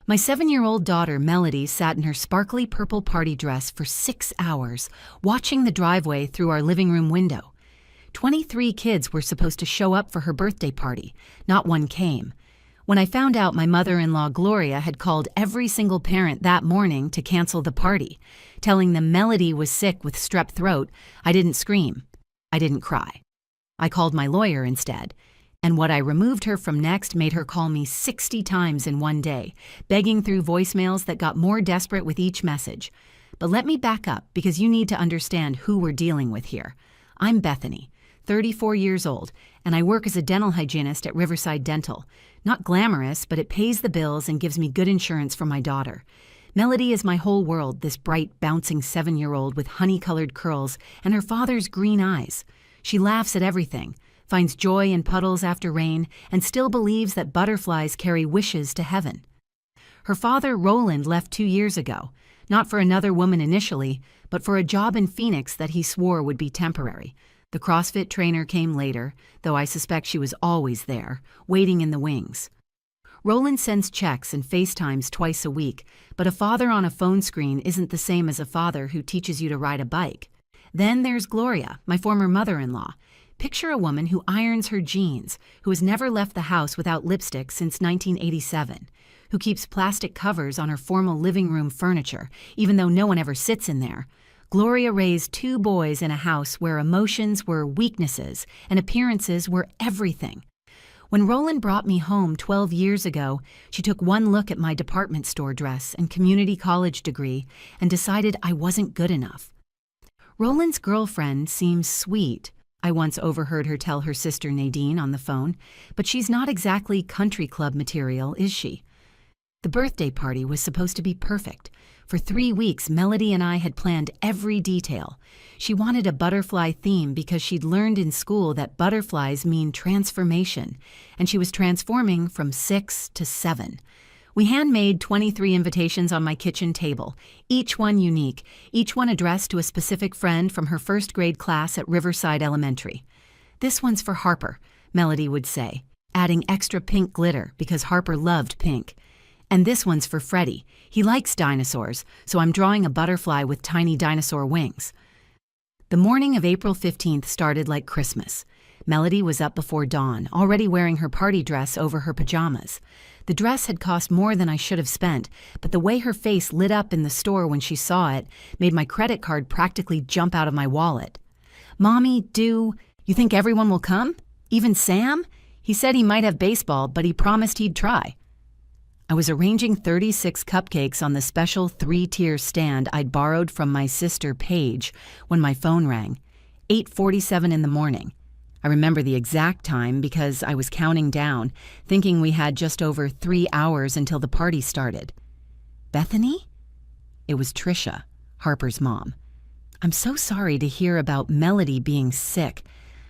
My 7-year-old daughter, Melody, sat in her sparkly purple party dress for 6 hours, watching the driveway through our living room window. 23 kids were supposed to show up for her birthday party. Not one came. When I found out my mother-in-law, Gloria, had called every single parent that morning to cancel the party, telling them Melody was sick with strep throat, I didn't scream. I didn't cry. I called my lawyer instead. And what I removed her from next made her call me 60 times in one day, begging through voicemails that got more desperate with each message. But let me back up because you need to understand who we're dealing with here. I'm Bethany, 34 years old, and I work as a dental hygienist at Riverside Dental. Not glamorous, but it pays the bills and gives me good insurance for my daughter. Melody is my whole world, this bright, bouncing 7-year-old with honey-colored curls and her father's green eyes. She laughs at everything, finds joy in puddles after rain, and still believes that butterflies carry wishes to heaven. Her father, Roland, left 2 years ago, not for another woman initially, but for a job in Phoenix that he swore would be temporary. The CrossFit trainer came later, though I suspect she was always there, waiting in the wings. Roland sends checks and FaceTimes twice a week, but a father on a phone screen isn't the same as a father who teaches you to ride a bike. Then there's Gloria, my former mother-in-law. Picture a woman who irons her jeans, who has never left the house without lipstick since 1987, who keeps plastic covers on her formal living room furniture, even though no one ever sits in there. Gloria raised 2 boys in a house where emotions were weaknesses and appearances were everything. When Roland brought me home 12 years ago, she took one look at my department store dress and community college degree and decided I wasn't good enough. Roland's girlfriend seems sweet, I once overheard her tell her sister Nadine on the phone, but she's not exactly country club material, is she? The birthday party was supposed to be perfect. For 3 weeks, Melody and I had planned every detail. She wanted a butterfly theme because she'd learned in school that butterflies mean transformation, and she was transforming from 6 to 7. We handmade 23 invitations on my kitchen table, each one unique, each one addressed to a specific friend from her first grade class at Riverside Elementary. "This one's for Harper," Melody would say, adding extra pink glitter because Harper loved pink. "And this one's for Freddie. He likes dinosaurs, so I'm drawing a butterfly with tiny dinosaur wings." The morning of April 15th started like Christmas. Melody was up before dawn, already wearing her party dress over her pajamas. The dress had cost more than I should have spent, but the way her face lit up in the store when she saw it made my credit card practically jump out of my wallet. "Mommy, you think everyone will come? Even Sam? He said he might have baseball, but he promised he'd try." I was arranging 36 cupcakes on the special 3-tier stand I'd borrowed from my sister Paige when my phone rang. 8:47 in the morning. I remember the exact time because I was counting down, thinking we had just over 3 hours until the party started. "Bethany?" It was Trisha, Harper's mom. "I'm so sorry to hear about Melody being sick.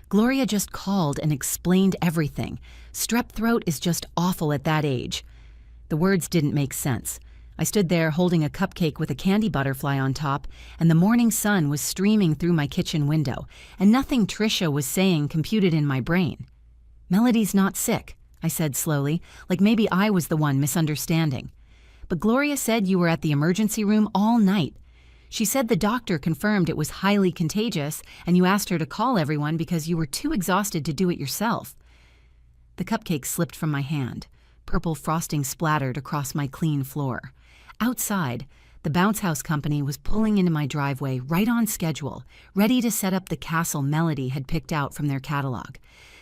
Gloria just called and explained everything. Strep throat is just awful at that age." The words didn't make sense. I stood there holding a cupcake with a candy butterfly on top, and the morning sun was streaming through my kitchen window, and nothing Trisha was saying computed in my brain. "Melody's not sick," I said slowly, like maybe I was the one misunderstanding. "But Gloria said you were at the emergency room all night. She said the doctor confirmed it was highly contagious, and you asked her to call everyone because you were too exhausted to do it yourself." The cupcake slipped from my hand. Purple frosting splattered across my clean floor. Outside, the bounce house company was pulling into my driveway right on schedule, ready to set up the castle Melody had picked out from their catalog.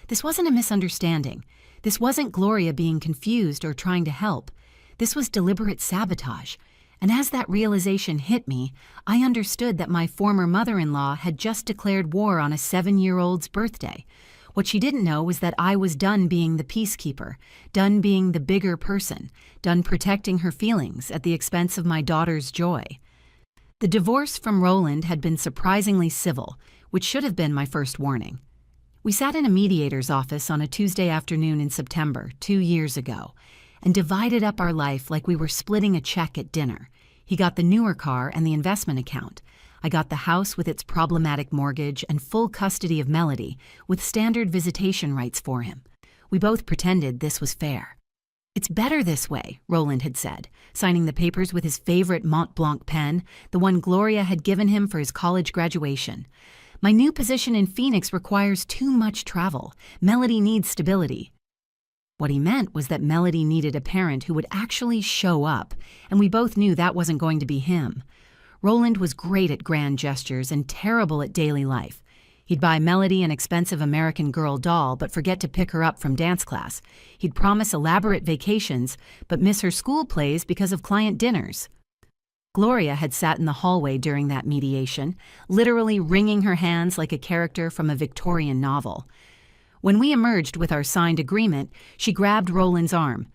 This wasn't a misunderstanding. This wasn't Gloria being confused or trying to help. This was deliberate sabotage. And as that realization hit me, I understood that my former mother-in-law had just declared war on a 7-year-old's birthday. What she didn't know was that I was done being the peacekeeper, done being the bigger person, done protecting her feelings at the expense of my daughter's joy. The divorce from Roland had been surprisingly civil, which should have been my first warning. We sat in a mediator's office on a Tuesday afternoon in September, 2 years ago, and divided up our life like we were splitting a check at dinner. He got the newer car and the investment account. I got the house with its problematic mortgage and full custody of Melody, with standard visitation rights for him. We both pretended this was fair. "It's better this way," Roland had said, signing the papers with his favorite Mont Blanc pen, the one Gloria had given him for his college graduation. "My new position in Phoenix requires too much travel. Melody needs stability." What he meant was that Melody needed a parent who would actually show up, and we both knew that wasn't going to be him. Roland was great at grand gestures and terrible at daily life. He'd buy Melody an expensive American Girl doll but forget to pick her up from dance class. He'd promise elaborate vacations but miss her school plays because of client dinners. Gloria had sat in the hallway during that mediation, literally wringing her hands like a character from a Victorian novel. When we emerged with our signed agreement, she grabbed Roland's arm.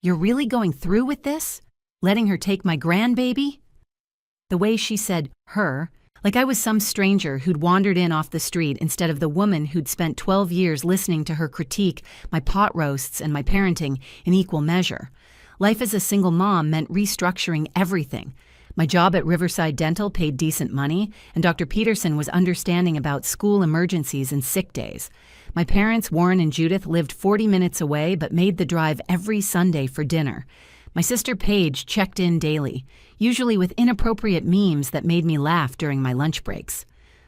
"You're really going through with this? Letting her take my grandbaby?" The way she said "her," like I was some stranger who'd wandered in off the street instead of the woman who'd spent 12 years listening to her critique my pot roasts and my parenting in equal measure. Life as a single mom meant restructuring everything. My job at Riverside Dental paid decent money, and Dr. Peterson was understanding about school emergencies and sick days. My parents, Warren and Judith, lived 40 minutes away but made the drive every Sunday for dinner. My sister Paige checked in daily, usually with inappropriate memes that made me laugh during my lunch breaks.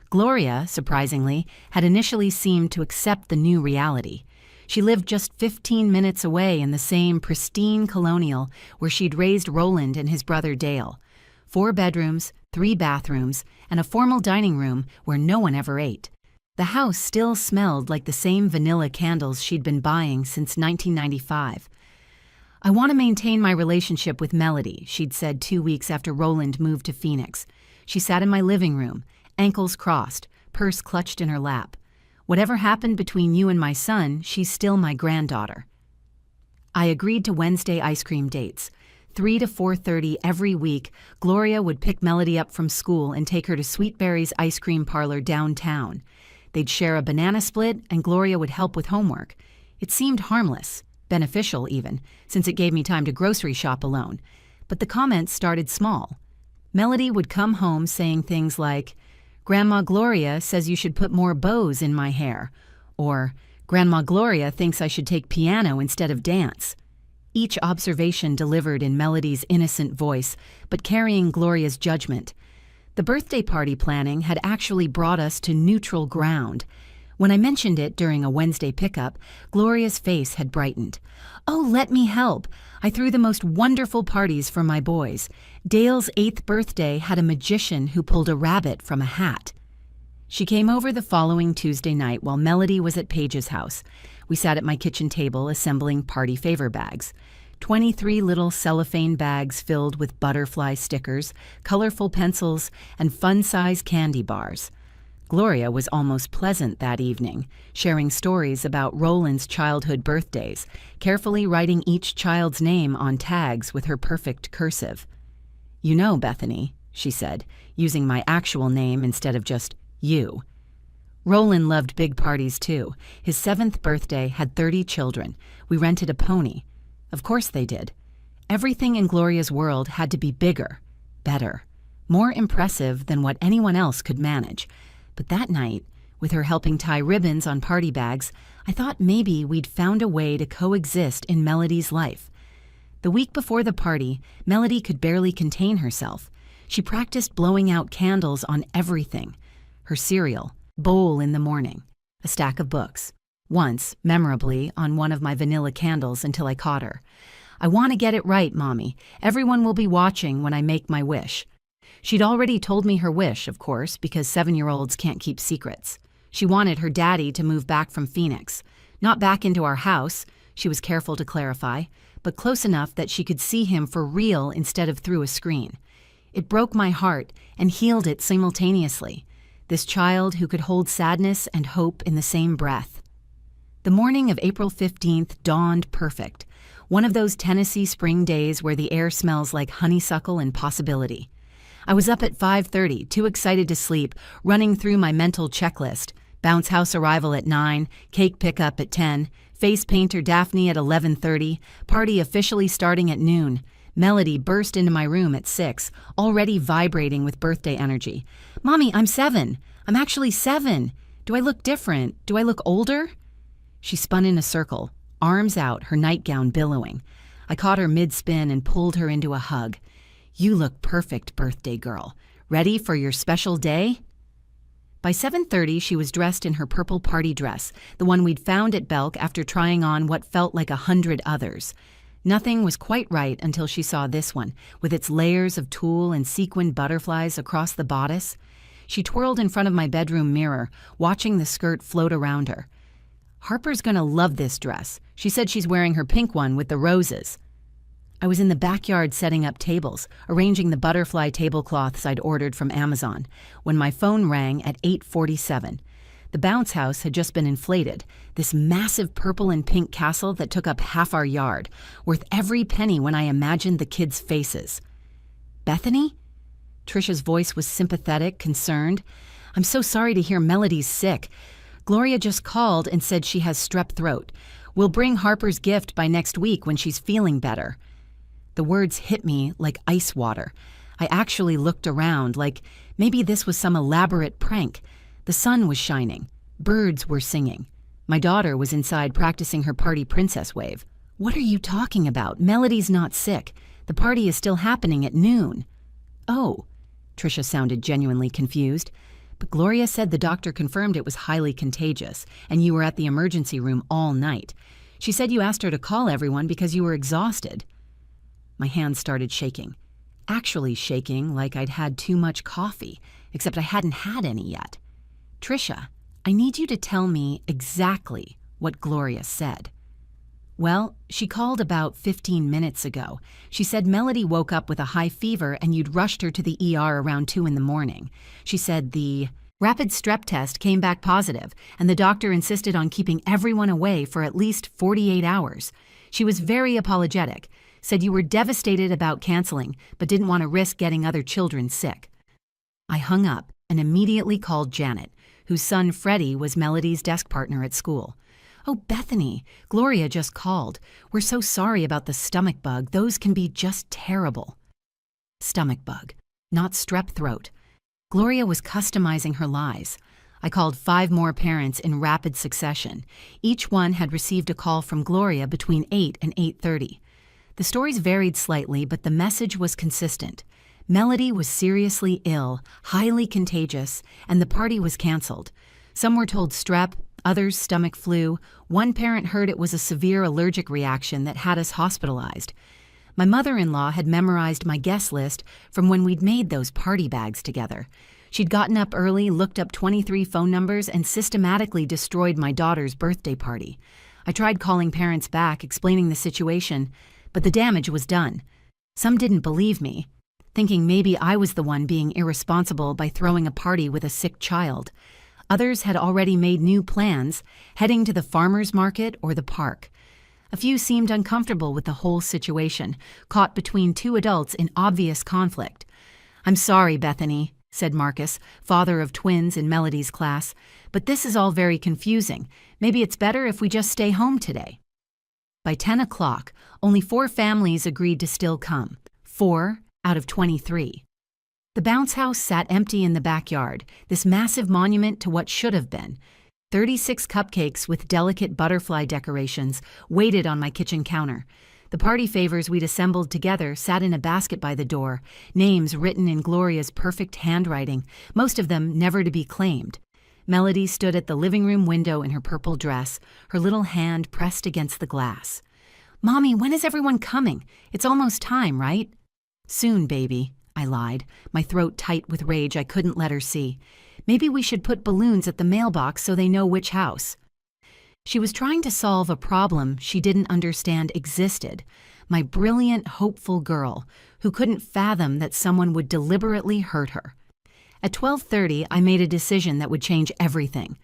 Gloria, surprisingly, had initially seemed to accept the new reality. She lived just 15 minutes away in the same pristine colonial where she'd raised Roland and his brother Dale. 4 bedrooms, 3 bathrooms, and a formal dining room where no one ever ate. The house still smelled like the same vanilla candles she'd been buying since 1995. "I want to maintain my relationship with Melody," she'd said 2 weeks after Roland moved to Phoenix. She sat in my living room, ankles crossed, purse clutched in her lap. "Whatever happened between you and my son, she's still my granddaughter." I agreed to Wednesday ice cream dates. 3 to 4:30 every week, Gloria would pick Melody up from school and take her to Sweetberry's ice cream parlor downtown. They'd share a banana split, and Gloria would help with homework. It seemed harmless, beneficial even, since it gave me time to grocery shop alone. But the comments started small. Melody would come home saying things like, "Grandma Gloria says you should put more bows in my hair," or "Grandma Gloria thinks I should take piano instead of dance." Each observation delivered in Melody's innocent voice, but carrying Gloria's judgment. The birthday party planning had actually brought us to neutral ground. When I mentioned it during a Wednesday pickup, Gloria's face had brightened. "Oh, let me help. I threw the most wonderful parties for my boys. Dale's 8th birthday had a magician who pulled a rabbit from a hat." She came over the following Tuesday night while Melody was at Paige's house. We sat at my kitchen table assembling party favor bags. 23 little cellophane bags filled with butterfly stickers, colorful pencils, and fun-size candy bars. Gloria was almost pleasant that evening, sharing stories about Roland's childhood birthdays, carefully writing each child's name on tags with her perfect cursive. "You know, Bethany," she said, using my actual name instead of just you. Roland loved big parties too. His 7th birthday had 30 children. We rented a pony. Of course they did. Everything in Gloria's world had to be bigger, better, more impressive than what anyone else could manage. But that night, with her helping tie ribbons on party bags, I thought maybe we'd found a way to coexist in Melody's life. The week before the party, Melody could barely contain herself. She practiced blowing out candles on everything. Her cereal, bowl in the morning, a stack of books. Once, memorably, on one of my vanilla candles until I caught her. "I want to get it right, Mommy. Everyone will be watching when I make my wish." She'd already told me her wish, of course, because 7-year-olds can't keep secrets. She wanted her daddy to move back from Phoenix. Not back into our house, she was careful to clarify, but close enough that she could see him for real instead of through a screen. It broke my heart and healed it simultaneously. This child who could hold sadness and hope in the same breath. The morning of April 15th dawned perfect, one of those Tennessee spring days where the air smells like honeysuckle and possibility. I was up at 5:30, too excited to sleep, running through my mental checklist. Bounce house arrival at 9, cake pickup at 10, face painter Daphne at 11:30, party officially starting at noon. Melody burst into my room at 6, already vibrating with birthday energy. "Mommy, I'm 7. I'm actually 7. Do I look different? Do I look older?" She spun in a circle, arms out, her nightgown billowing. I caught her mid-spin and pulled her into a hug. "You look perfect, birthday girl. Ready for your special day?" By 7:30, she was dressed in her purple party dress, the one we'd found at Belk after trying on what felt like 100 others. Nothing was quite right until she saw this one, with its layers of tulle and sequined butterflies across the bodice. She twirled in front of my bedroom mirror, watching the skirt float around her. "Harper's gonna love this dress. She said she's wearing her pink one with the roses." I was in the backyard setting up tables, arranging the butterfly tablecloths I'd ordered from Amazon, when my phone rang at 8:47. The bounce house had just been inflated, this massive purple and pink castle that took up half our yard, worth every penny when I imagined the kids' faces. "Bethany?" Trisha's voice was sympathetic, concerned. "I'm so sorry to hear Melody's sick. Gloria just called and said she has strep throat. We'll bring Harper's gift by next week when she's feeling better." The words hit me like ice water. I actually looked around, like maybe this was some elaborate prank. The sun was shining. Birds were singing. My daughter was inside practicing her party princess wave. "What are you talking about? Melody's not sick. The party is still happening at noon." "Oh." Trisha sounded genuinely confused. "But Gloria said the doctor confirmed it was highly contagious, and you were at the emergency room all night. She said you asked her to call everyone because you were exhausted." My hands started shaking. Actually shaking like I'd had too much coffee, except I hadn't had any yet. "Trisha, I need you to tell me exactly what Gloria said." "Well, she called about 15 minutes ago. She said Melody woke up with a high fever and you'd rushed her to the ER around 2 in the morning. She said the rapid strep test came back positive, and the doctor insisted on keeping everyone away for at least 48 hours. She was very apologetic, said you were devastated about canceling, but didn't want to risk getting other children sick." I hung up and immediately called Janet, whose son Freddie was Melody's desk partner at school. "Oh, Bethany, Gloria just called. We're so sorry about the stomach bug. Those can be just terrible." Stomach bug, not strep throat. Gloria was customizing her lies. I called 5 more parents in rapid succession. Each one had received a call from Gloria between 8 and 8:30. The stories varied slightly, but the message was consistent. Melody was seriously ill, highly contagious, and the party was canceled. Some were told strep, others stomach flu. One parent heard it was a severe allergic reaction that had us hospitalized. My mother-in-law had memorized my guest list from when we'd made those party bags together. She'd gotten up early, looked up 23 phone numbers, and systematically destroyed my daughter's birthday party. I tried calling parents back, explaining the situation, but the damage was done. Some didn't believe me, thinking maybe I was the one being irresponsible by throwing a party with a sick child. Others had already made new plans, heading to the farmer's market or the park. A few seemed uncomfortable with the whole situation, caught between 2 adults in obvious conflict. "I'm sorry, Bethany," said Marcus, father of twins in Melody's class, "but this is all very confusing. Maybe it's better if we just stay home today." By 10 o'clock, only 4 families agreed to still come. 4 out of 23. The bounce house sat empty in the backyard, this massive monument to what should have been. 36 cupcakes with delicate butterfly decorations waited on my kitchen counter. The party favors we'd assembled together sat in a basket by the door, names written in Gloria's perfect handwriting, most of them never to be claimed. Melody stood at the living room window in her purple dress, her little hand pressed against the glass. "Mommy, when is everyone coming? It's almost time, right?" "Soon, baby," I lied, my throat tight with rage I couldn't let her see. "Maybe we should put balloons at the mailbox so they know which house." She was trying to solve a problem she didn't understand existed. My brilliant, hopeful girl, who couldn't fathom that someone would deliberately hurt her. At 12:30, I made a decision that would change everything.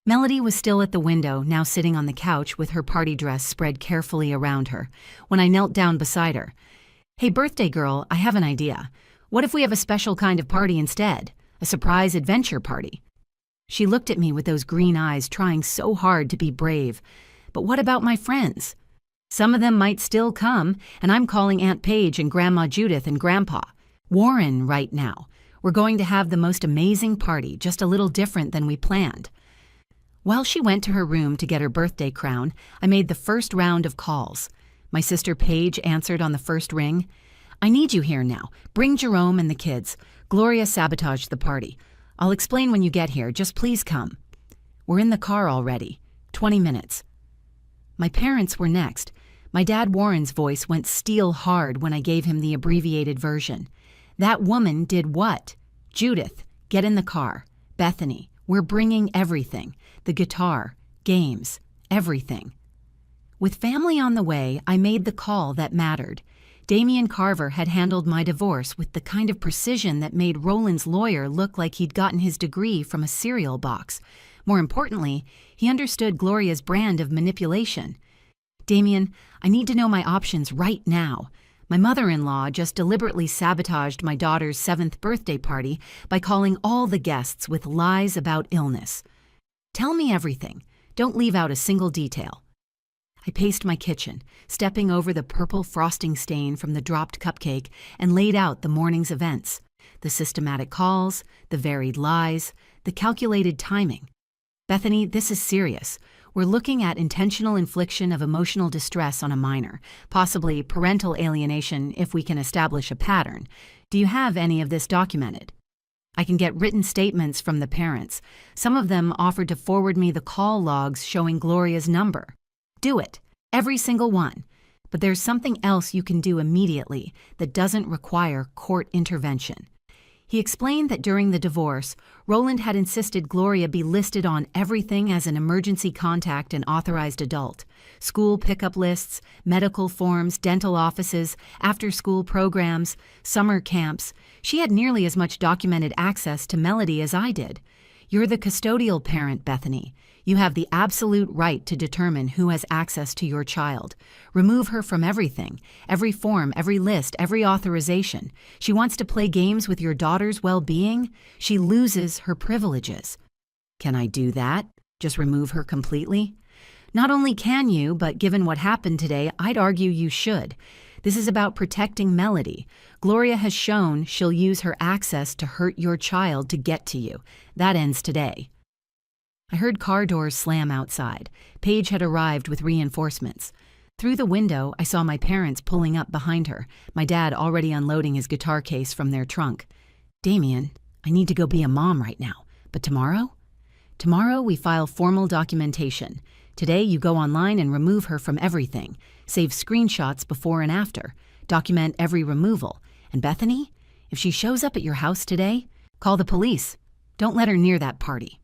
Melody was still at the window, now sitting on the couch with her party dress spread carefully around her, when I knelt down beside her. "Hey, birthday girl, I have an idea. What if we have a special kind of party instead? A surprise adventure party?" She looked at me with those green eyes, trying so hard to be brave. "But what about my friends? Some of them might still come, and I'm calling Aunt Paige and Grandma Judith and Grandpa. Warren right now. We're going to have the most amazing party, just a little different than we planned." While she went to her room to get her birthday crown, I made the first round of calls. My sister Paige answered on the first ring. "I need you here now. Bring Jerome and the kids. Gloria sabotaged the party. I'll explain when you get here. Just please come." "We're in the car already. 20 minutes. My parents were next. My dad Warren's voice went steel hard when I gave him the abbreviated version. "That woman did what?" "Judith, get in the car. Bethany, we're bringing everything. The guitar, games, everything." With family on the way, I made the call that mattered. Damian Carver had handled my divorce with the kind of precision that made Roland's lawyer look like he'd gotten his degree from a cereal box. More importantly, he understood Gloria's brand of manipulation. "Damian, I need to know my options right now. My mother-in-law just deliberately sabotaged my daughter's 7th birthday party by calling all the guests with lies about illness. Tell me everything. Don't leave out a single detail." I paced my kitchen, stepping over the purple frosting stain from the dropped cupcake, and laid out the morning's events. The systematic calls, the varied lies, the calculated timing. "Bethany, this is serious. We're looking at intentional infliction of emotional distress on a minor, possibly parental alienation if we can establish a pattern. Do you have any of this documented?" I can get written statements from the parents. Some of them offered to forward me the call logs showing Gloria's number. "Do it. Every single one. But there's something else you can do immediately that doesn't require court intervention." He explained that during the divorce, Roland had insisted Gloria be listed on everything as an emergency contact and authorized adult. School pickup lists, medical forms, dental offices, after-school programs, summer camps. She had nearly as much documented access to Melody as I did. "You're the custodial parent, Bethany. You have the absolute right to determine who has access to your child. Remove her from everything, every form, every list, every authorization. She wants to play games with your daughter's well-being. She loses her privileges." "Can I do that? Just remove her completely?" "Not only can you, but given what happened today, I'd argue you should. This is about protecting Melody. Gloria has shown she'll use her access to hurt your child to get to you. That ends today." I heard car doors slam outside. Paige had arrived with reinforcements. Through the window, I saw my parents pulling up behind her, my dad already unloading his guitar case from their trunk. "Damian, I need to go be a mom right now. But tomorrow?" "Tomorrow we file formal documentation. Today you go online and remove her from everything. Save screenshots before and after. Document every removal. And Bethany, if she shows up at your house today, call the police. Don't let her near that party."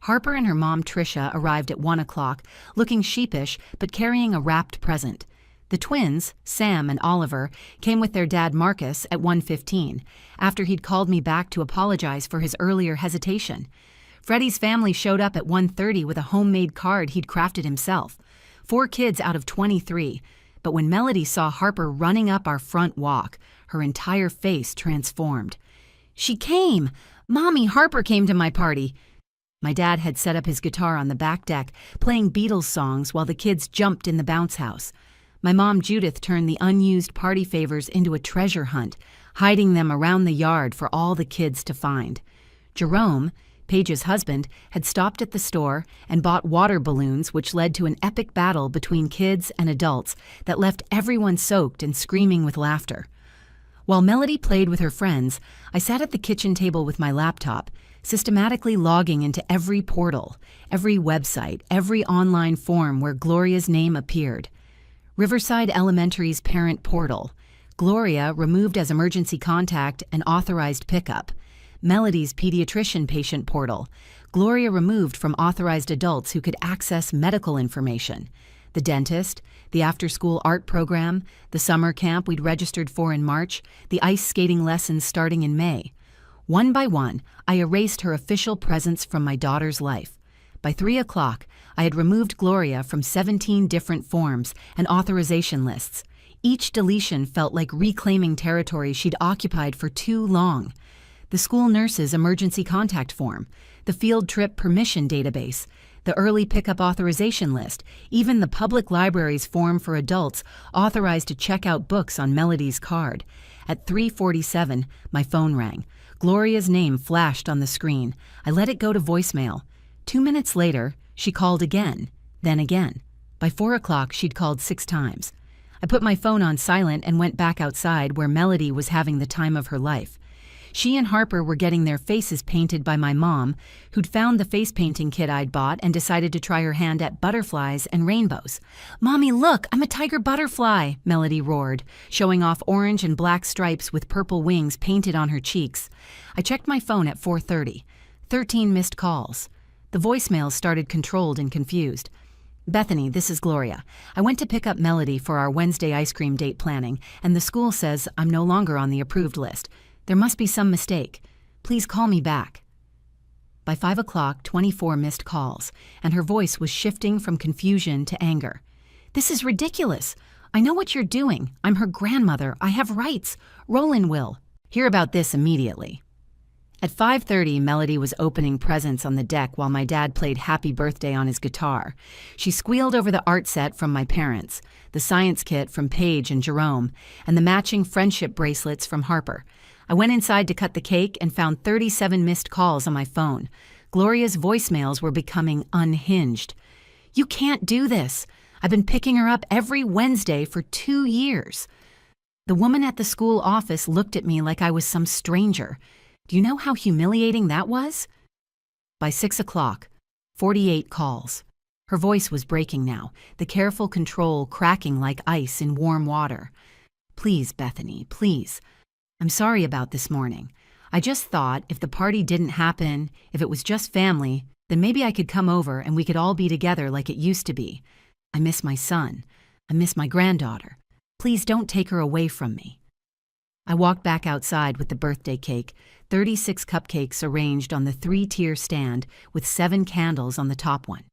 Harper and her mom Tricia arrived at 1 o'clock, looking sheepish but carrying a wrapped present. The twins, Sam and Oliver, came with their dad Marcus at 1:15, after he'd called me back to apologize for his earlier hesitation. Freddie's family showed up at 1:30 with a homemade card he'd crafted himself. 4 kids out of 23, but when Melody saw Harper running up our front walk, her entire face transformed. "She came! Mommy, Harper came to my party!" My dad had set up his guitar on the back deck, playing Beatles songs while the kids jumped in the bounce house. My mom Judith turned the unused party favors into a treasure hunt, hiding them around the yard for all the kids to find. Jerome, Paige's husband, had stopped at the store and bought water balloons, which led to an epic battle between kids and adults that left everyone soaked and screaming with laughter. While Melody played with her friends, I sat at the kitchen table with my laptop, systematically logging into every portal, every website, every online form where Gloria's name appeared. Riverside Elementary's parent portal. Gloria removed as emergency contact and authorized pickup. Melody's pediatrician patient portal. Gloria removed from authorized adults who could access medical information. The dentist, the after-school art program, the summer camp we'd registered for in March, the ice skating lessons starting in May. One by one, I erased her official presence from my daughter's life. By 3 o'clock, I had removed Gloria from 17 different forms and authorization lists. Each deletion felt like reclaiming territory she'd occupied for too long. The school nurse's emergency contact form, the field trip permission database, the early pickup authorization list, even the public library's form for adults authorized to check out books on Melody's card. At 3:47, my phone rang. Gloria's name flashed on the screen. I let it go to voicemail. 2 minutes later, she called again, then again. By 4 o'clock, she'd called 6 times. I put my phone on silent and went back outside where Melody was having the time of her life. She and Harper were getting their faces painted by my mom, who'd found the face painting kit I'd bought and decided to try her hand at butterflies and rainbows. "Mommy, look, I'm a tiger butterfly," Melody roared, showing off orange and black stripes with purple wings painted on her cheeks. I checked my phone at 4:30. 13 missed calls. The voicemails started controlled and confused. "Bethany, this is Gloria. I went to pick up Melody for our Wednesday ice cream date planning, and the school says I'm no longer on the approved list. There must be some mistake. Please call me back." By 5 o'clock, 24 missed calls, and her voice was shifting from confusion to anger. "This is ridiculous. I know what you're doing. I'm her grandmother. I have rights. Roland will hear about this immediately." At 5:30, Melody was opening presents on the deck while my dad played Happy Birthday on his guitar. She squealed over the art set from my parents, the science kit from Paige and Jerome, and the matching friendship bracelets from Harper. I went inside to cut the cake and found 37 missed calls on my phone. Gloria's voicemails were becoming unhinged. "You can't do this. I've been picking her up every Wednesday for 2 years." The woman at the school office looked at me like I was some stranger. Do you know how humiliating that was? By 6 o'clock, 48 calls. Her voice was breaking now, the careful control cracking like ice in warm water. "Please, Bethany, please. I'm sorry about this morning. I just thought if the party didn't happen, if it was just family, then maybe I could come over and we could all be together like it used to be. I miss my son. I miss my granddaughter. Please don't take her away from me." I walked back outside with the birthday cake, 36 cupcakes arranged on the 3-tier stand with 7 candles on the top one.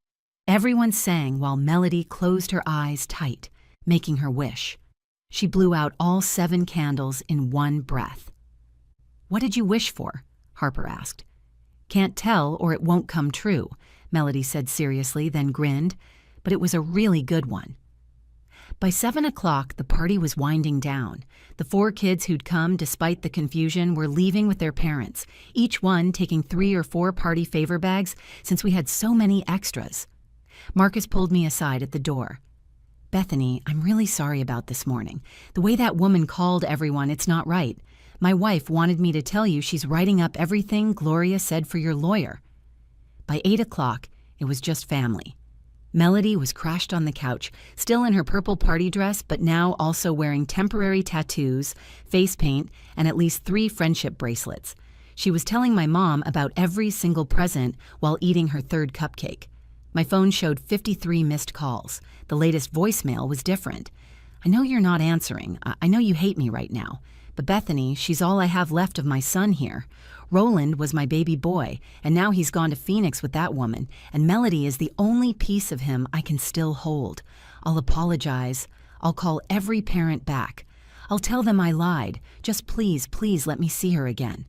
Everyone sang while Melody closed her eyes tight, making her wish. She blew out all 7 candles in one breath. "What did you wish for?" Harper asked. "Can't tell or it won't come true," Melody said seriously, then grinned, but it was a really good one. By 7 o'clock, the party was winding down. The 4 kids who'd come despite the confusion were leaving with their parents, each one taking 3 or 4 party favor bags since we had so many extras. Marcus pulled me aside at the door. "Bethany, I'm really sorry about this morning. The way that woman called everyone, it's not right. My wife wanted me to tell you she's writing up everything Gloria said for your lawyer." By 8 o'clock, it was just family. Melody was crashed on the couch, still in her purple party dress, but now also wearing temporary tattoos, face paint, and at least 3 friendship bracelets. She was telling my mom about every single present while eating her 3rd cupcake. My phone showed 53 missed calls. The latest voicemail was different. "I know you're not answering. I know you hate me right now. But Bethany, she's all I have left of my son here. Roland was my baby boy, and now he's gone to Phoenix with that woman, and Melody is the only piece of him I can still hold. I'll apologize. I'll call every parent back. I'll tell them I lied. Just please, please let me see her again."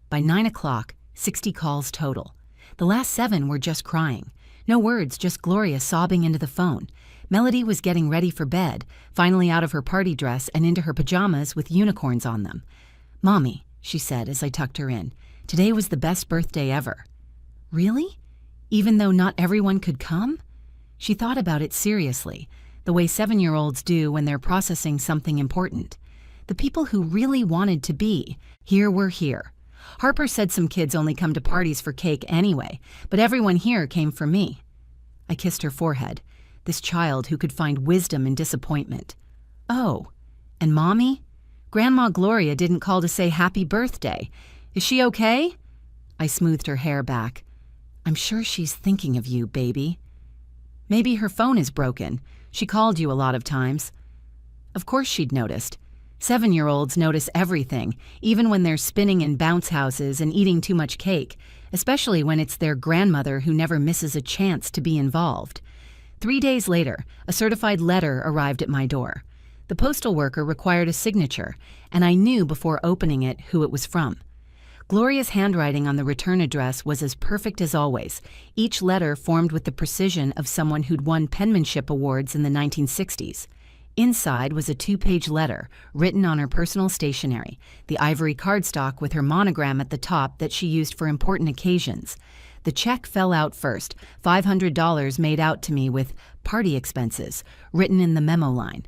By 9 o'clock, 60 calls total. The last 7 were just crying. No words, just Gloria sobbing into the phone. Melody was getting ready for bed, finally out of her party dress and into her pajamas with unicorns on them. "Mommy," she said as I tucked her in, "today was the best birthday ever." "Really? Even though not everyone could come?" She thought about it seriously, the way 7-year-olds do when they're processing something important. The people who really wanted to be here were here. Harper said some kids only come to parties for cake anyway, but everyone here came for me. I kissed her forehead, this child who could find wisdom in disappointment. "Oh, and Mommy? Grandma Gloria didn't call to say happy birthday. Is she okay?" I smoothed her hair back. "I'm sure she's thinking of you, baby." "Maybe her phone is broken. She called you a lot of times." Of course she'd noticed. 7-year-olds notice everything, even when they're spinning in bounce houses and eating too much cake, especially when it's their grandmother who never misses a chance to be involved. 3 days later, a certified letter arrived at my door. The postal worker required a signature, and I knew before opening it who it was from. Gloria's handwriting on the return address was as perfect as always, each letter formed with the precision of someone who'd won penmanship awards in the 1960s. Inside was a 2-page letter, written on her personal stationery, the ivory cardstock with her monogram at the top that she used for important occasions. The check fell out first, $500 made out to me with party expenses, written in the memo line.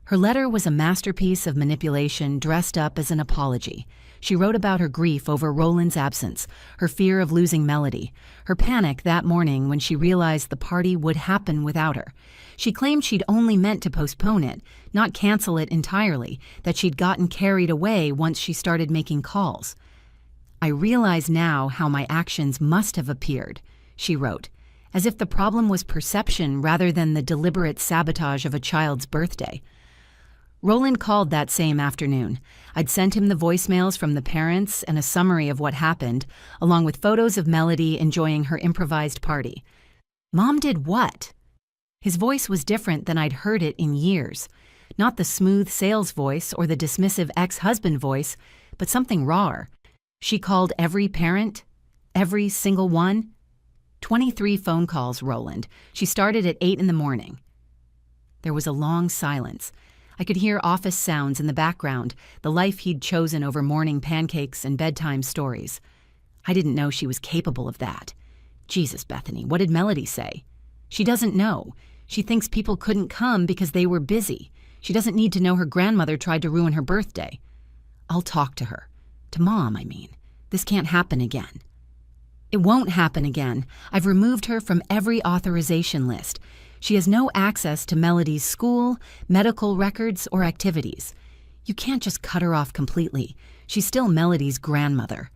Her letter was a masterpiece of manipulation dressed up as an apology. She wrote about her grief over Roland's absence, her fear of losing Melody, her panic that morning when she realized the party would happen without her. She claimed she'd only meant to postpone it, not cancel it entirely, that she'd gotten carried away once she started making calls. "I realize now how my actions must have appeared," she wrote, as if the problem was perception rather than the deliberate sabotage of a child's birthday. Roland called that same afternoon. I'd sent him the voicemails from the parents and a summary of what happened, along with photos of Melody enjoying her improvised party. "Mom did what?" His voice was different than I'd heard it in years. Not the smooth sales voice or the dismissive ex-husband voice, but something rawer. "She called every parent? Every single one?" 23 phone calls, Roland. She started at 8 in the morning. There was a long silence. I could hear office sounds in the background, the life he'd chosen over morning pancakes and bedtime stories. I didn't know she was capable of that. Jesus, Bethany, what did Melody say? She doesn't know. She thinks people couldn't come because they were busy. She doesn't need to know her grandmother tried to ruin her birthday. I'll talk to her. To Mom, I mean. This can't happen again. It won't happen again. I've removed her from every authorization list. She has no access to Melody's school, medical records, or activities. You can't just cut her off completely. She's still Melody's grandmother.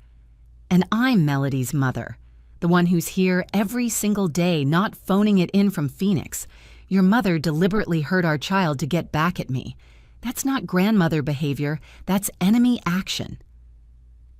And I'm Melody's mother, the one who's here every single day, not phoning it in from Phoenix. Your mother deliberately hurt our child to get back at me. That's not grandmother behavior, that's enemy action.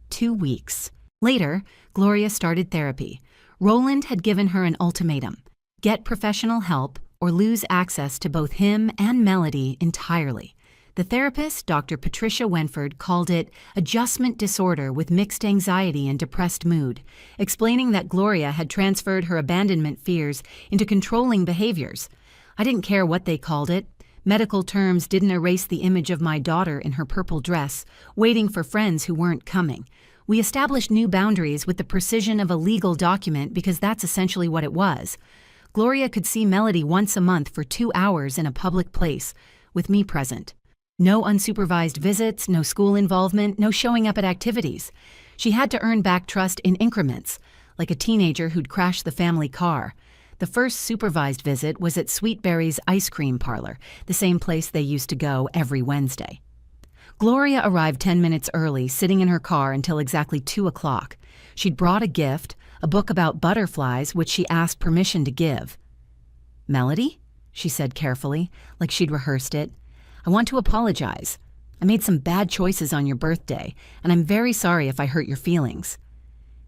2 weeks. Later, Gloria started therapy. Roland had given her an ultimatum: get professional help or lose access to both him and Melody entirely. The therapist, Dr. Patricia Wenford, called it adjustment disorder with mixed anxiety and depressed mood, explaining that Gloria had transferred her abandonment fears into controlling behaviors. I didn't care what they called it. Medical terms didn't erase the image of my daughter in her purple dress, waiting for friends who weren't coming. We established new boundaries with the precision of a legal document because that's essentially what it was. Gloria could see Melody once a month for 2 hours in a public place, with me present. No unsupervised visits, no school involvement, no showing up at activities. She had to earn back trust in increments, like a teenager who'd crashed the family car. The first supervised visit was at Sweetberry's ice cream parlor, the same place they used to go every Wednesday. Gloria arrived 10 minutes early, sitting in her car until exactly 2 o'clock. She'd brought a gift, a book about butterflies, which she asked permission to give. "Melody?" she said carefully, like she'd rehearsed it. "I want to apologize. I made some bad choices on your birthday, and I'm very sorry if I hurt your feelings."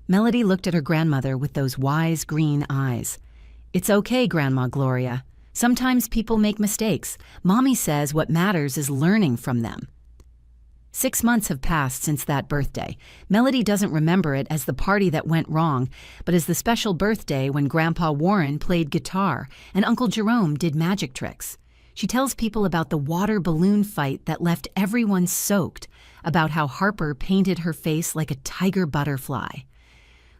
Melody looked at her grandmother with those wise green eyes. "It's okay, Grandma Gloria. Sometimes people make mistakes. Mommy says what matters is learning from them." 6 months have passed since that birthday. Melody doesn't remember it as the party that went wrong, but as the special birthday when Grandpa Warren played guitar and Uncle Jerome did magic tricks. She tells people about the water balloon fight that left everyone soaked, about how Harper painted her face like a tiger butterfly.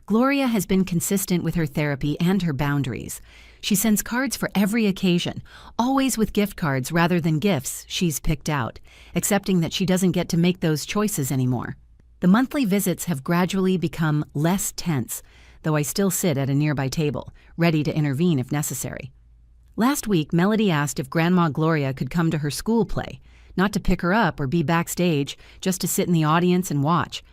Gloria has been consistent with her therapy and her boundaries. She sends cards for every occasion, always with gift cards rather than gifts she's picked out, accepting that she doesn't get to make those choices anymore. The monthly visits have gradually become less tense, though I still sit at a nearby table, ready to intervene if necessary. Last week, Melody asked if Grandma Gloria could come to her school play, not to pick her up or be backstage, just to sit in the audience and watch.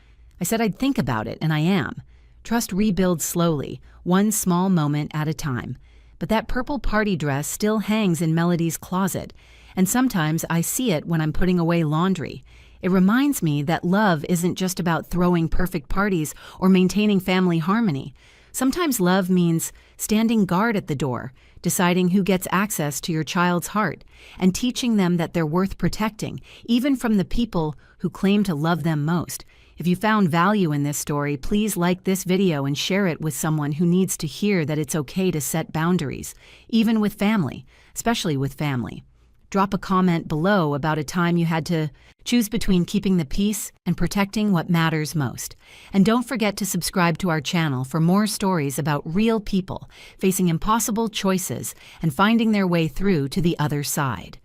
I said I'd think about it, and I am. Trust rebuilds slowly, one small moment at a time. But that purple party dress still hangs in Melody's closet, and sometimes I see it when I'm putting away laundry. It reminds me that love isn't just about throwing perfect parties or maintaining family harmony. Sometimes love means standing guard at the door, deciding who gets access to your child's heart, and teaching them that they're worth protecting, even from the people who claim to love them most. If you found value in this story, please like this video and share it with someone who needs to hear that it's okay to set boundaries, even with family, especially with family. Drop a comment below about a time you had to choose between keeping the peace and protecting what matters most. And don't forget to subscribe to our channel for more stories about real people facing impossible choices and finding their way through to the other side.